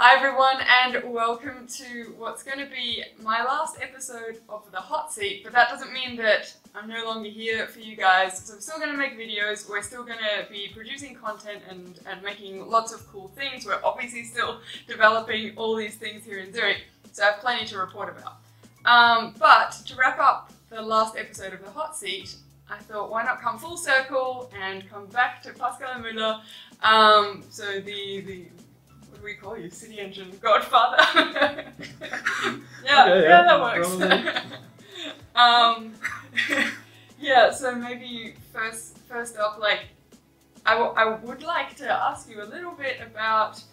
Hi everyone, and welcome to what's going to be my last episode of the hot seat, but that doesn't mean that I'm no longer here for you guys. So I'm still going to make videos, we're still going to be producing content and making lots of cool things. We're obviously still developing all these things here in Zurich, so I have plenty to report about. But to wrap up the last episode of the hot seat, I thought, why not come full circle and come back to Pascal and Müller, so the what do we call you, CityEngine godfather? yeah, that works. Yeah, so maybe first up, like, I would like to ask you a little bit about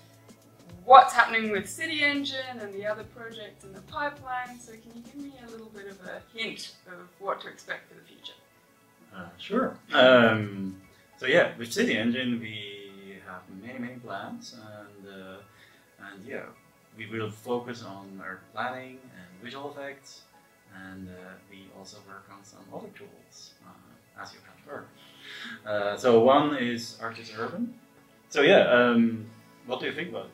what's happening with CityEngine and the other projects in the pipeline. So can you give me a little bit of a hint of what to expect for the future? Sure. So yeah, with CityEngine we have many plans, and yeah, we will focus on our planning and visual effects, and we also work on some other tools, as you have heard. So one is Artist Urban. So yeah, what do you think about it?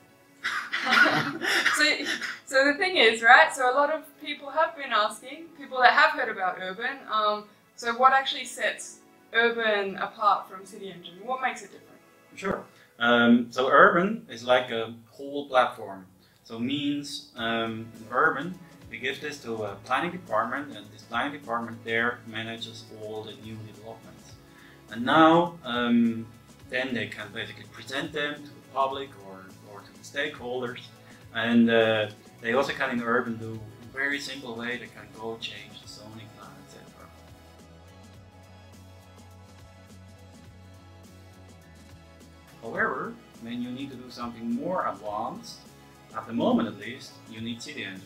So the thing is, right, so a lot of people have been asking, people that have heard about Urban, so what actually sets Urban apart from CityEngine? What makes it different? Sure. So Urban is like a whole platform. So means Urban, we give this to a planning department, and this planning department there manages all the new developments. And now, then they can basically present them to the public or to the stakeholders. And they also can in Urban do in a very simple way, they can go change the zoning plan, etc. However, when you need to do something more advanced, at the moment at least, you need CityEngine.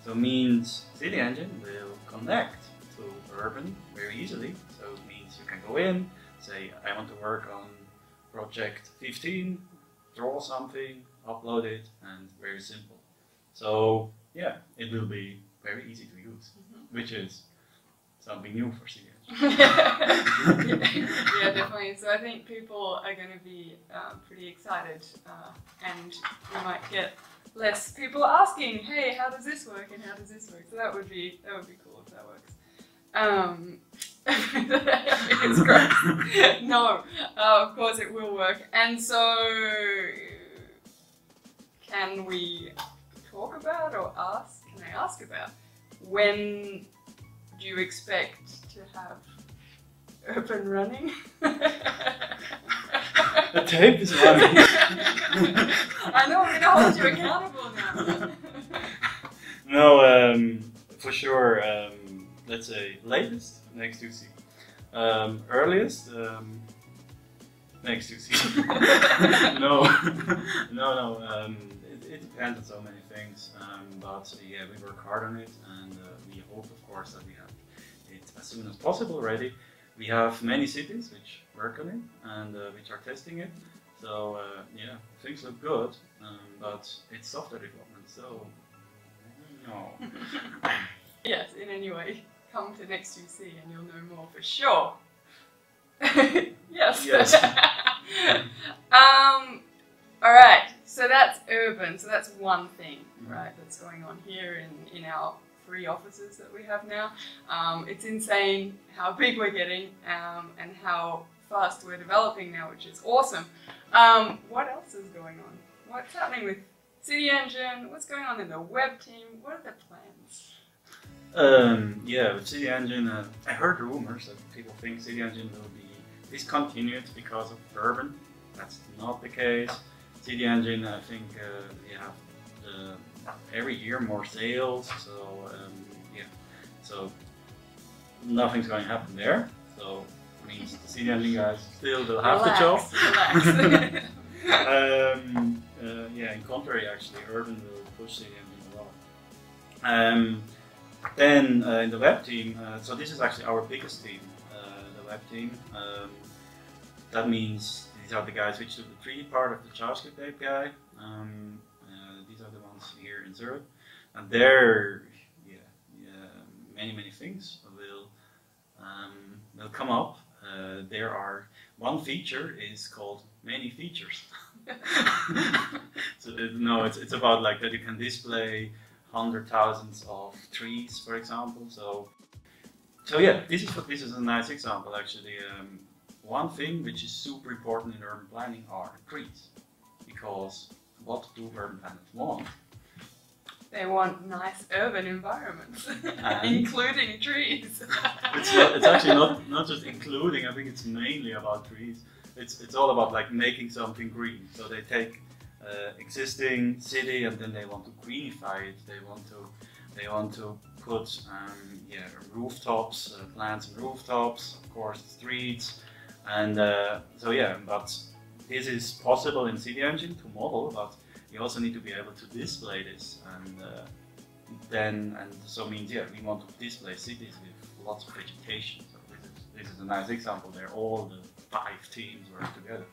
So it means CityEngine will connect to Urban very easily. So it means you can go in, say I want to work on project 15, draw something, upload it, and very simple. So yeah, it will be very easy to use, which is something new for CityEngine. Yeah, definitely. So I think people are going to be pretty excited, and we might get less people asking, "Hey, how does this work?" and "How does this work?" So that would be cool if that works. It's gross. No, of course it will work. And so, can we talk about or ask? Can I ask about when do you expect to have Urban running? The tape is running. I know, I'm going to hold you accountable now. No, for sure, let's say latest, next to C. Earliest, next to C. No, it depends on so many things, but yeah, we work hard on it, and we hope, of course, that we have it as soon as possible ready. We have many cities which work on it and which are testing it. So yeah, things look good, but it's software development, so no. Yes, in any way, come to Next UC and you'll know more for sure. Yes. All right, so that's Urban, so that's one thing, right, that's going on here in our 3 offices that we have now. It's insane how big we're getting, and how fast we're developing now, which is awesome. What else is going on? What's happening with CityEngine? What's going on in the web team? What are the plans? Yeah, with CityEngine, I heard rumors that people think CityEngine will be discontinued because of Urban. That's not the case. CityEngine, I think, you have every year more sales, so yeah, so nothing's going to happen there. So it means the CityEngine guys still will have the job. Relax. Yeah, in contrary, actually, Urban will push CityEngine a lot. Then in the web team, so this is actually our biggest team, the web team. That means these are the guys which do the 3D part of the JavaScript API. These are the ones here in Zurich, and there, many things will come up. there are one feature is called many features. So no, it's about like that you can display hundred thousands of trees, for example. So yeah, this is a nice example actually. One thing which is super important in urban planning are trees, because what do urban planners want? They want nice urban environments, including trees. It's actually not just including. I think it's mainly about trees. It's all about like making something green. So they take existing city and then they want to greenify it. They want to put rooftops, plants and rooftops, of course streets, and so yeah. But this is possible in CityEngine to model, but you also need to be able to display this, and so means we want to display cities with lots of vegetation. So this is a nice example there. All the 5 teams work together.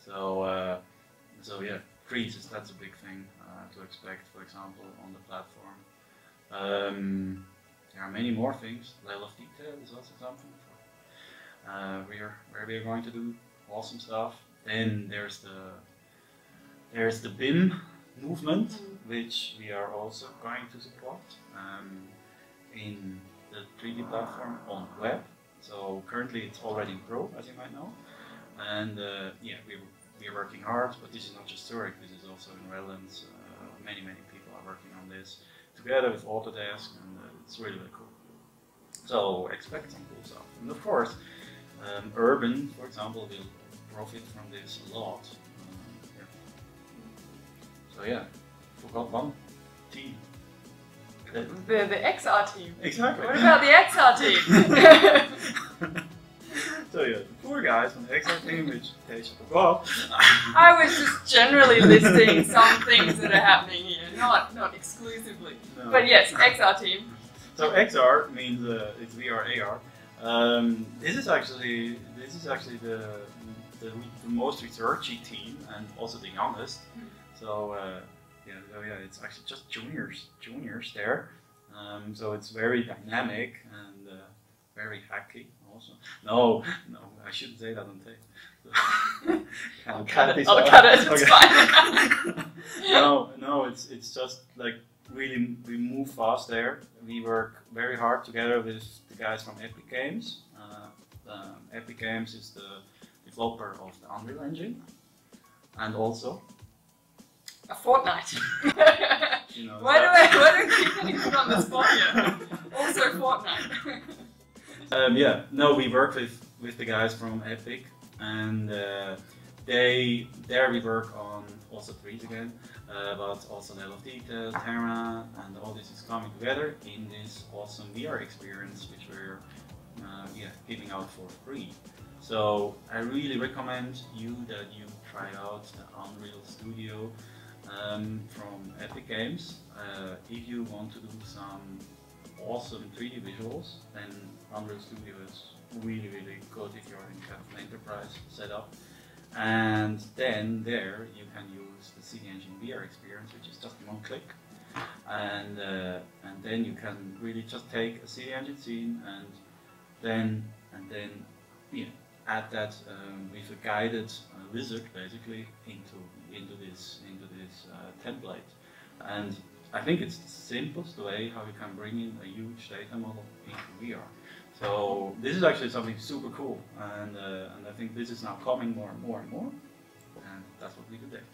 So yeah, trees that's a big thing to expect, for example, on the platform. There are many more things. Level of detail is also something where we are going to do awesome stuff. Then there's the BIM movement, which we are also going to support in the 3D platform on web. So currently it's already in Pro, as you might know, and we are working hard. But this is not just Zurich; this is also in Netherlands. Many people are working on this together with Autodesk, and it's really cool. So expect some cool stuff, and of course, urban, for example, will profit from this a lot. So yeah, forgot one team. The XR team. Exactly. What about the XR team? So yeah, the poor guys from the XR team, which they should forgot. I was just generally listing some things that are happening here, not exclusively. No. But yes, XR team. So XR means it's VR AR. This is actually the most researchy team and also the youngest. So it's actually just juniors there. So it's very dynamic and very hacky also. No, I shouldn't say that on tape. I'll cut it. It's fine. No, it's just like really we move fast there. We work very hard together with the guys from Epic Games. Epic Games is the developer of the Unreal Engine, and also a Fortnite. Why do I keep getting put on the spot here? Also Fortnite. We work with the guys from Epic, and we work on also trees again, but also level of detail, Terra, and all this is coming together in this awesome VR experience which we're giving out for free. So I really recommend that you try out the Unreal Studio from Epic Games. If you want to do some awesome 3D visuals, then Unreal Studio is really good if you're in kind of an enterprise setup. And then there you can use the CityEngine VR experience, which is just one click. And then you can really just take a CityEngine scene and then add that with a guided wizard basically into this template. And I think it's the simplest way how you can bring in a huge data model into VR. So this is actually something super cool, and I think this is now coming more and more, and that's what we do there.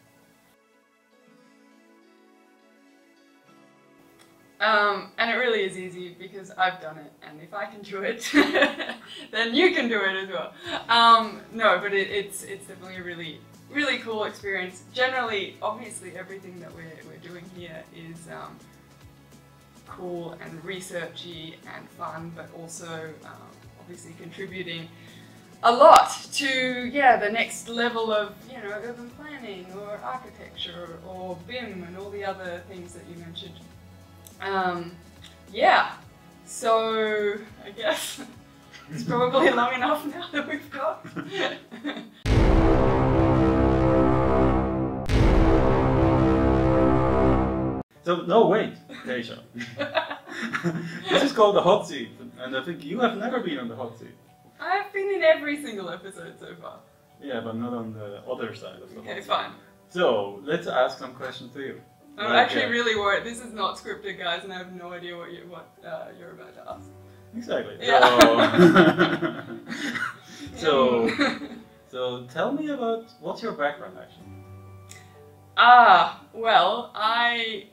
And it really is easy because I've done it, and if I can do it, then you can do it as well. But it's definitely a really cool experience. Generally, obviously, everything that we're doing here is cool and researchy and fun, but also obviously contributing a lot to the next level of urban planning or architecture or BIM and all the other things that you mentioned. So I guess it's probably long enough now that we've got. So, no, wait, Deja. This is called the hot seat, and I think you have never been on the hot seat. I've been in every single episode so far. Yeah, but not on the other side of the Okay, hot seat. fine. So, let's ask some questions to you. I'm actually really worried. This is not scripted, guys, and I have no idea what you're about to ask. Exactly. Yeah. So tell me about what's your background actually? Well, I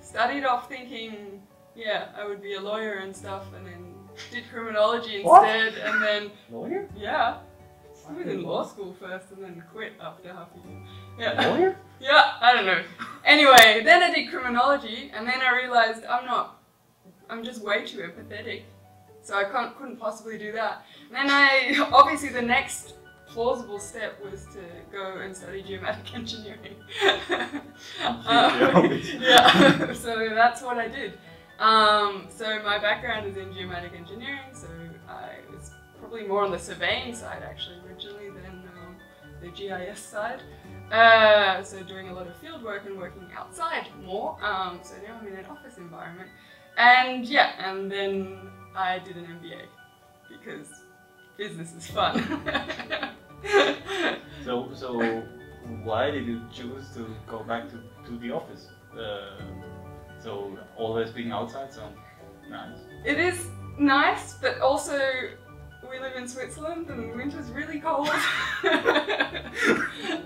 studied off thinking, yeah, I would be a lawyer and stuff, and then did criminology instead, and then... Lawyer? Yeah. I was in law school first and then quit after half a year. Yeah. Lawyer? Yeah, I don't know. Anyway, then I did criminology, and then I realized I'm just way too empathetic, so I couldn't possibly do that. And then obviously the next plausible step was to go and study geomatic engineering. Yeah, so that's what I did. So my background is in geomatic engineering, so I was probably more on the surveying side actually originally than the GIS side. So doing a lot of field work and working outside more. So now I'm in an office environment. And yeah, and then I did an MBA because business is fun. So why did you choose to go back to the office? So always being outside sounds nice. It is nice, but also we live in Switzerland and winter's really cold.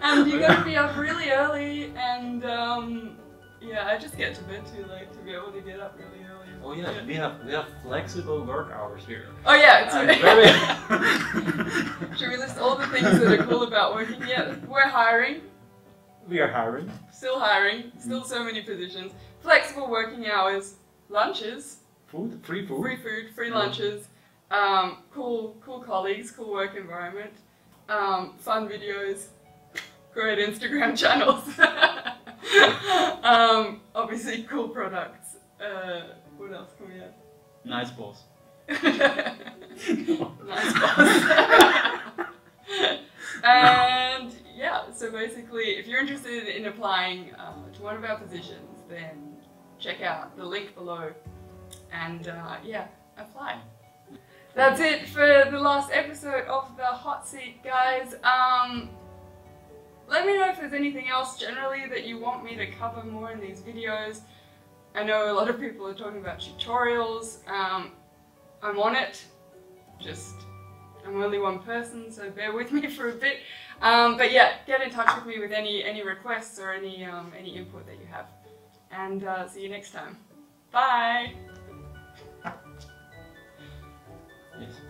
And you gotta be up really early, and yeah, I just get to bed too late to be able to get up really early. Oh yeah, we have flexible work hours here. Oh yeah, it's very... Should we list all the things that are cool about working? Yeah, we're hiring. We are hiring. Still hiring. Still so many positions. Flexible working hours. Lunches. Food? Free food? Free food, free lunches. Cool colleagues, cool work environment. Fun videos. Great Instagram channels. Obviously cool products. What else can we add? Nice boss. Nice boss. And yeah, so basically if you're interested in applying to one of our positions, then check out the link below and yeah, apply. That's it for the last episode of the Hot Seat, guys. Let me know if there's anything else generally that you want me to cover more in these videos. I know a lot of people are talking about tutorials. I'm on it. I'm only one person, so bear with me for a bit. But yeah, get in touch with me with any requests or any input that you have. And see you next time. Bye! Yes.